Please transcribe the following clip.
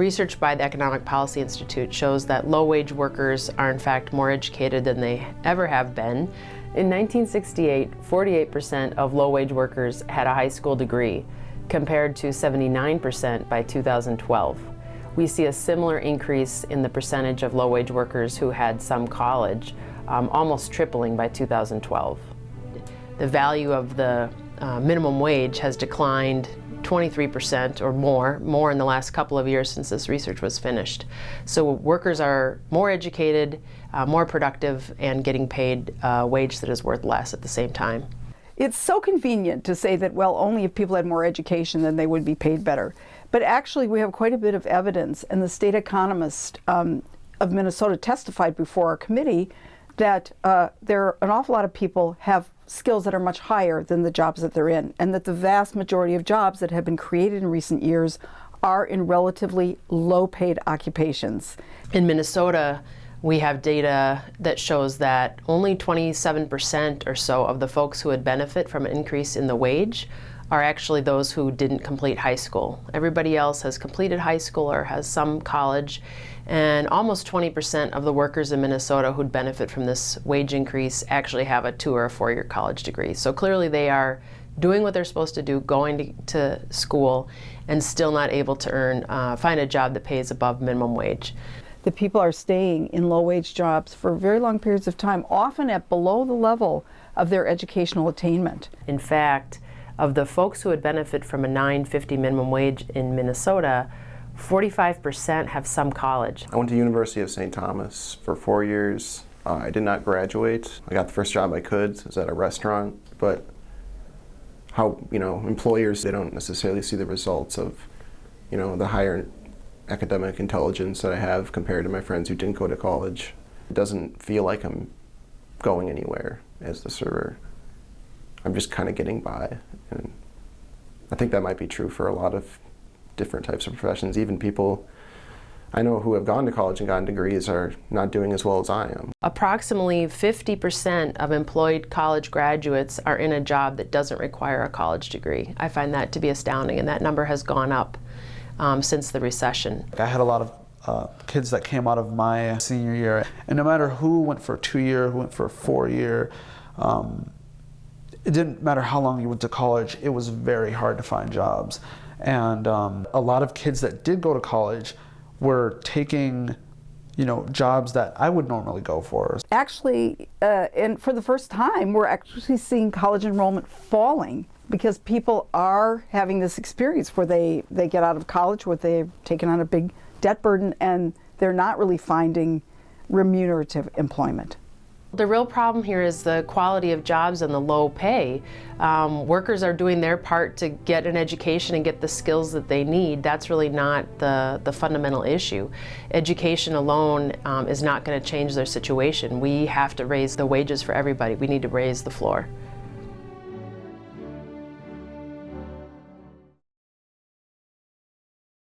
Research by the Economic Policy Institute shows that low-wage workers are in fact more educated than they ever have been. In 1968, 48% of low-wage workers had a high school degree, compared to 79% by 2012. We see a similar increase in the percentage of low-wage workers who had some college, almost tripling by 2012. The value of the minimum wage has declined 23% or more in the last couple of years since this research was finished. So workers are more educated, more productive, and getting paid a wage that is worth less at the same time. It's so convenient to say that, well, only if people had more education then they would be paid better. But actually we have quite a bit of evidence, and the state economist of Minnesota testified before our committee that there are an awful lot of people have skills that are much higher than the jobs that they're in, and that the vast majority of jobs that have been created in recent years are in relatively low-paid occupations. In Minnesota, we have data that shows that only 27% or so of the folks who would benefit from an increase in the wage are actually those who didn't complete high school. Everybody else has completed high school or has some college, and almost 20% of the workers in Minnesota who'd benefit from this wage increase actually have a 2- or 4-year college degree. So clearly they are doing what they're supposed to do, going to school, and still not able to find a job that pays above minimum wage. The people are staying in low-wage jobs for very long periods of time, often at below the level of their educational attainment. In fact, of the folks who would benefit from a $9.50 minimum wage in Minnesota, 45% have some college. I went to University of St. Thomas for 4 years. I did not graduate. I got the first job I could. It was at a restaurant. But how, employers, they don't necessarily see the results of, the higher academic intelligence that I have compared to my friends who didn't go to college. It doesn't feel like I'm going anywhere as the server. I'm just kind of getting by. And I think that might be true for a lot of different types of professions. Even people I know who have gone to college and gotten degrees are not doing as well as I am. Approximately 50% of employed college graduates are in a job that doesn't require a college degree. I find that to be astounding, and that number has gone up since the recession. I had a lot of kids that came out of my senior year, and no matter who went for a 2-year, who went for a 4-year, it didn't matter how long you went to college, it was very hard to find jobs. And a lot of kids that did go to college were taking, jobs that I would normally go for. Actually, and for the first time, we're actually seeing college enrollment falling because people are having this experience where they get out of college, where they've taken on a big debt burden, and they're not really finding remunerative employment. The real problem here is the quality of jobs and the low pay. Workers are doing their part to get an education and get the skills that they need. That's really not the fundamental issue. Education alone is not going to change their situation. We have to raise the wages for everybody. We need to raise the floor.